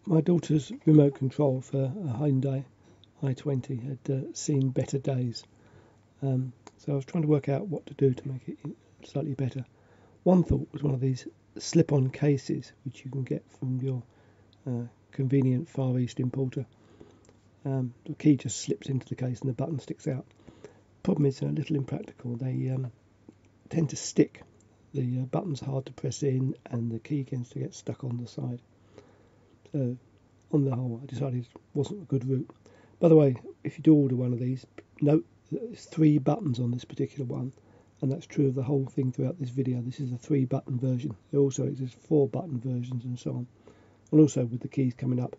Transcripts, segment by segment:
My daughter's remote control for a Hyundai i20 had seen better days. So I was trying to work out what to do to make it slightly better. One thought was one of these slip-on cases which you can get from your convenient Far East importer. The key just slips into the case and the button sticks out. Problem is they're a little impractical. They tend to stick. The button's hard to press in and the key tends to get stuck on the side. So on the whole I decided it wasn't a good route. By the way, if you do order one of these, note that there's 3 buttons on this particular one, and that's true of the whole thing throughout this video. This is a 3-button version. There also exists 4-button versions and so on. And also with the keys coming up,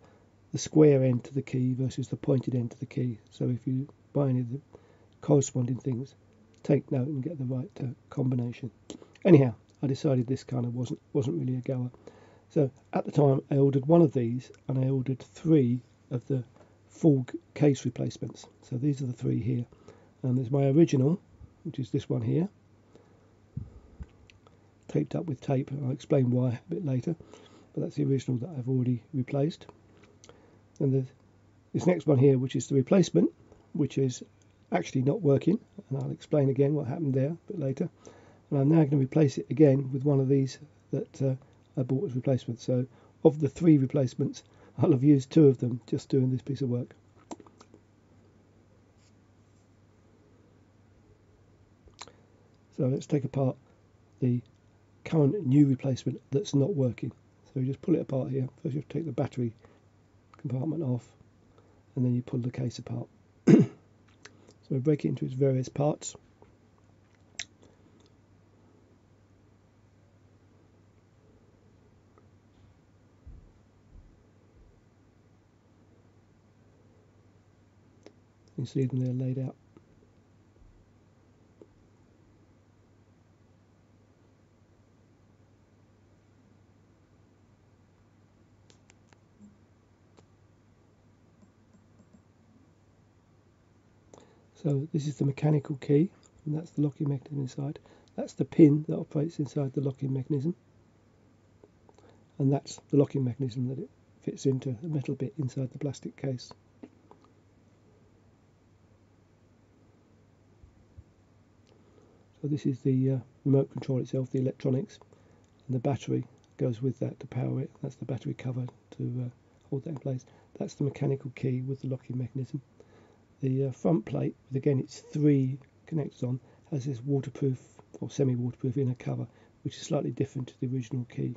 the square end to the key versus the pointed end to the key. So if you buy any of the corresponding things, take note and get the right combination. Anyhow, I decided this kind of wasn't really a goer. So at the time I ordered one of these and I ordered 3 of the full case replacements. So these are the 3 here. And there's my original, which is this one here, taped up with tape. I'll explain why a bit later, but that's the original that I've already replaced. And there's this next one here, which is the replacement, which is actually not working, and I'll explain again what happened there a bit later. And I'm now going to replace it again with one of these that I bought as replacement. So of the 3 replacements, I'll have used 2 of them just doing this piece of work. So let's take apart the current new replacement that's not working. So you just pull it apart here. First you have to take the battery compartment off, and then you pull the case apart. So we break it into its various parts. You see them there laid out. So this is the mechanical key, and that's the locking mechanism inside. That's the pin that operates inside the locking mechanism, and that's the locking mechanism that it fits into, the metal bit inside the plastic case. So this is the remote control itself, the electronics, and the battery goes with that to power it. That's the battery cover to hold that in place. That's the mechanical key with the locking mechanism. The front plate, with again its 3 connectors on, has this waterproof or semi-waterproof inner cover, which is slightly different to the original key.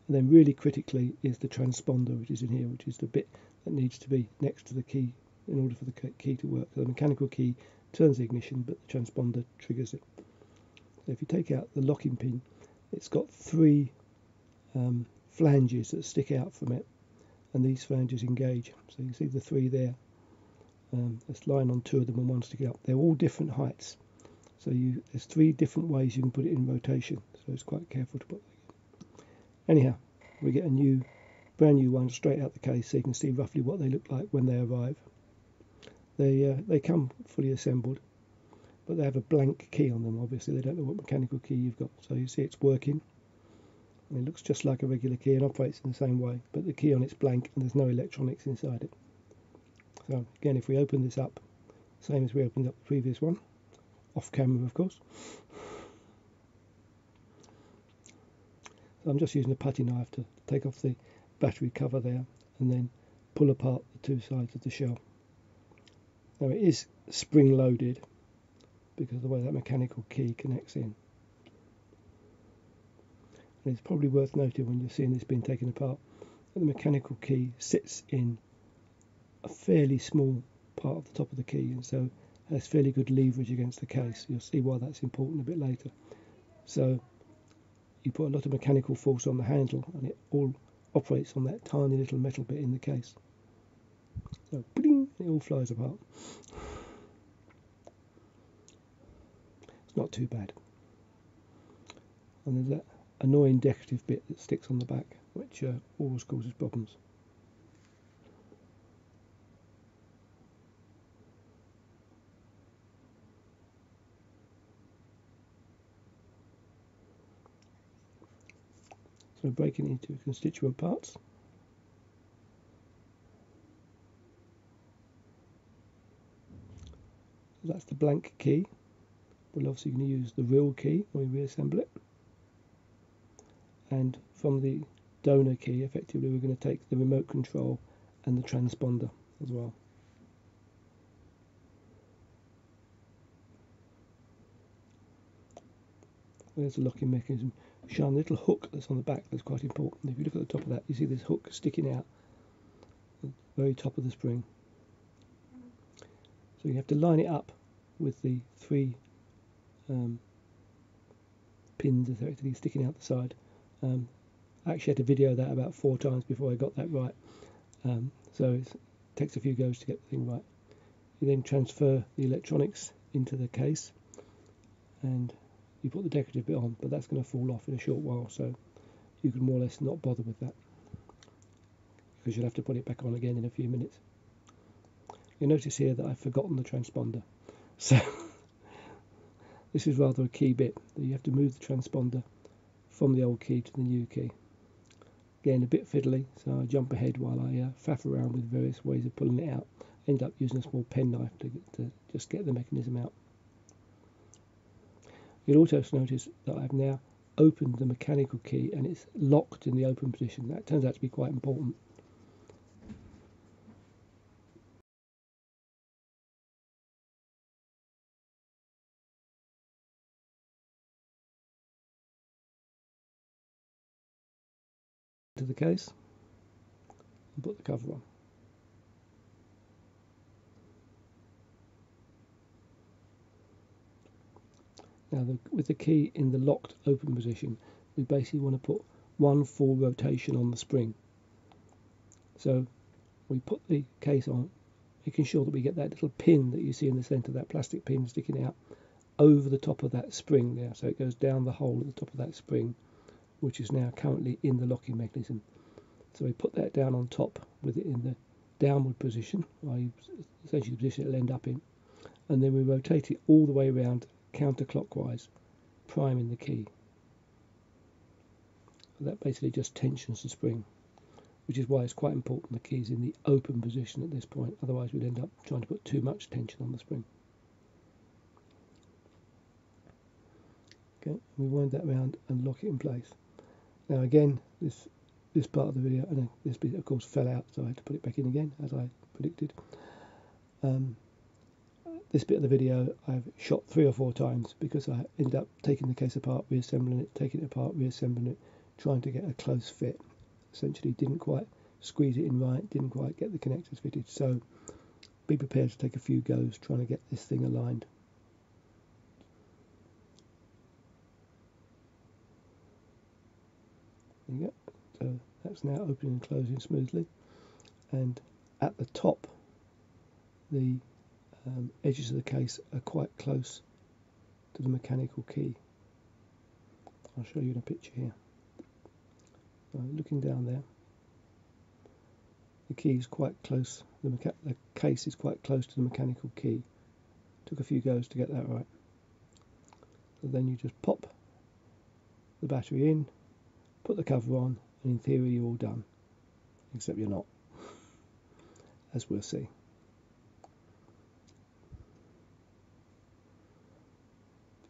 And then really critically is the transponder, which is in here, which is the bit that needs to be next to the key in order for the key to work. So the mechanical key turns the ignition, but the transponder triggers it. So if you take out the locking pin, it's got 3 flanges that stick out from it, and these flanges engage. So you see the 3 there. It's lying on 2 of them and 1 sticking up. They're all different heights. So there's 3 different ways you can put it in rotation. So it's quite careful to put that in. Anyhow, we get a brand new one straight out the case, so you can see roughly what they look like when they arrive. They come fully assembled, but they have a blank key on them. Obviously, they don't know what mechanical key you've got. So you see it's working. And it looks just like a regular key and operates in the same way, but the key on it's blank and there's no electronics inside it. So again, if we open this up, same as we opened up the previous one, off camera of course. So I'm just using a putty knife to take off the battery cover there and then pull apart the 2 sides of the shell. Now it is spring loaded because of the way that mechanical key connects in. And it's probably worth noting when you're seeing this being taken apart that the mechanical key sits in a fairly small part of the top of the key, and so has fairly good leverage against the case. You'll see why that's important a bit later. So you put a lot of mechanical force on the handle and it all operates on that tiny little metal bit in the case. So bling, it all flies apart. It's not too bad. And there's that annoying decorative bit that sticks on the back, which always causes problems. So breaking it into constituent parts. So that's the blank key. We're obviously going to use the real key when we reassemble it. And from the donor key, effectively, we're going to take the remote control and the transponder as well. There's the locking mechanism. Shine the little hook that's on the back, that's quite important. If you look at the top of that, you see this hook sticking out at the very top of the spring. So you have to line it up with the three pins effectively sticking out the side. I actually had to video that about 4 times before I got that right. So it takes a few goes to get the thing right. You then transfer the electronics into the case and you put the decorative bit on, but that's going to fall off in a short while, so you can more or less not bother with that because you'll have to put it back on again in a few minutes. You'll notice here that I've forgotten the transponder, so this is rather a key bit. You have to move the transponder from the old key to the new key. Again, a bit fiddly, so I jump ahead while I faff around with various ways of pulling it out. End up using a small penknife to just get the mechanism out. You'll also notice that I've now opened the mechanical key and it's locked in the open position. That turns out to be quite important. To the case and put the cover on. Now with the key in the locked open position, we basically want to put one full rotation on the spring. So we put the case on, making sure that we get that little pin that you see in the centre, that plastic pin sticking out over the top of that spring there. So it goes down the hole at the top of that spring, which is now currently in the locking mechanism. So we put that down on top with it in the downward position, essentially the position it'll end up in, and then we rotate it all the way around counterclockwise, priming the key. That basically just tensions the spring, which is why it's quite important the key's in the open position at this point, otherwise we'd end up trying to put too much tension on the spring. Okay, we wind that round and lock it in place. Now again, this part of the video, and this bit of course fell out, so I had to put it back in again as I predicted. This bit of the video I've shot 3 or 4 times because I ended up taking the case apart, reassembling it, taking it apart, reassembling it, trying to get a close fit. Essentially didn't quite squeeze it in right, didn't quite get the connectors fitted, so be prepared to take a few goes trying to get this thing aligned. There you go. So that's now opening and closing smoothly, and at the top the edges of the case are quite close to the mechanical key. I'll show you in a picture here. Looking down there, the key is quite close, the case is quite close to the mechanical key. Took a few goes to get that right. So then you just pop the battery in, put the cover on, and in theory you're all done. Except you're not, as we'll see.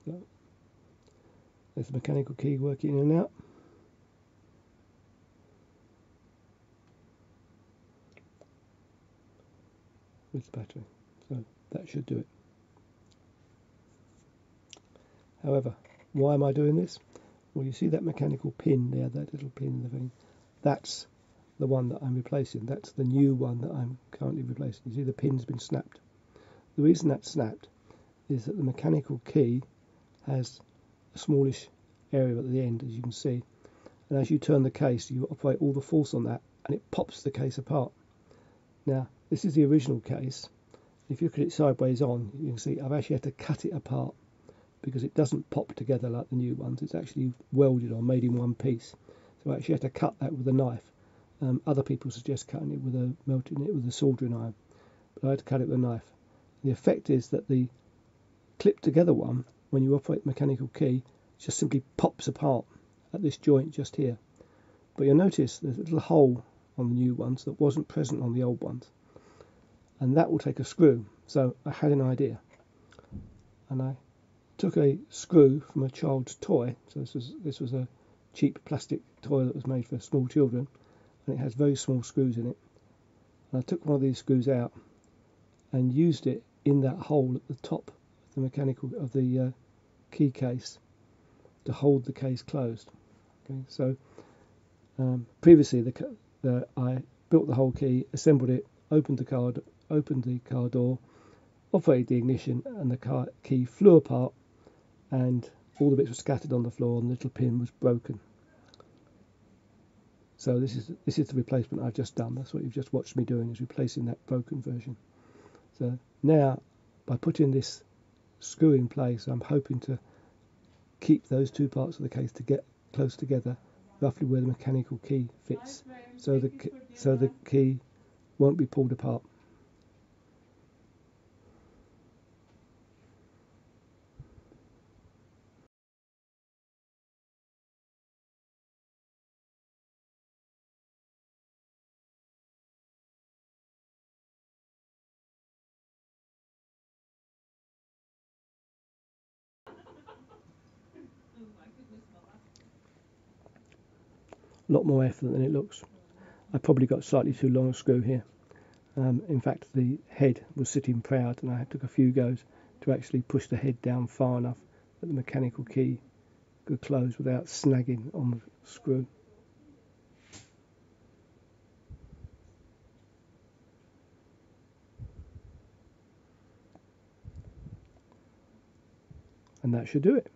So, there's the mechanical key working in and out. With the battery, so that should do it. However, why am I doing this? Well, you see that mechanical pin there, that little pin in the thing, that's the one that I'm replacing. That's the new one that I'm currently replacing. You see the pin's been snapped. The reason that's snapped is that the mechanical key has a smallish area at the end, as you can see, and as you turn the case you operate all the force on that and it pops the case apart. Now this is the original case. If you look at it sideways on, you can see I've actually had to cut it apart because it doesn't pop together like the new ones. It's actually welded or made in one piece. So I actually had to cut that with a knife. Other people suggest cutting it with melting it with a soldering iron, but I had to cut it with a knife. The effect is that the clipped together one, when you operate the mechanical key, just simply pops apart at this joint just here. But you'll notice there's a little hole on the new ones that wasn't present on the old ones, and that will take a screw. So I had an idea. and I took a screw from a child's toy. So this was a cheap plastic toy that was made for small children, and it has very small screws in it. And I took one of these screws out and used it in that hole at the top of the mechanical of the key case to hold the case closed. Okay, so previously I built the whole key, assembled it, opened the car door, operated the ignition, and the car key flew apart, and all the bits were scattered on the floor, and the little pin was broken. So this is the replacement I've just done. That's what you've just watched me doing, is replacing that broken version. So now, by putting this screw in place, I'm hoping to keep those two parts of the case to get close together, roughly where the mechanical key fits, so the key won't be pulled apart. A lot more effort than it looks. I probably got slightly too long a screw here. In fact, the head was sitting proud, and I took a few goes to actually push the head down far enough that the mechanical key could close without snagging on the screw. And that should do it.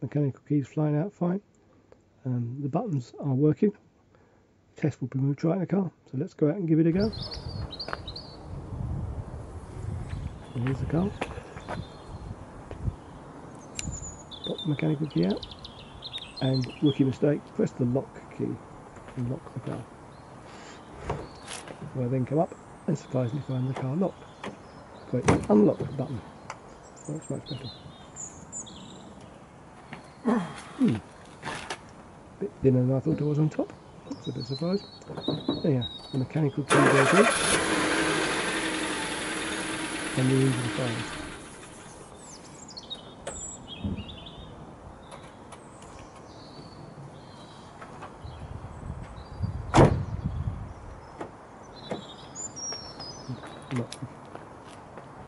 Mechanical key's flying out fine. The buttons are working. Test will be moved right in the car. So let's go out and give it a go. So here's the car. Pop the mechanical key out, and rookie mistake, press the lock key and lock the car. So I then come up and surprisingly find the car locked. Click the unlock button. Works much better. Bit thinner than I thought it was on top. That's a bit surprised. There you go. The mechanical key goes in, and the engine fires. Lock.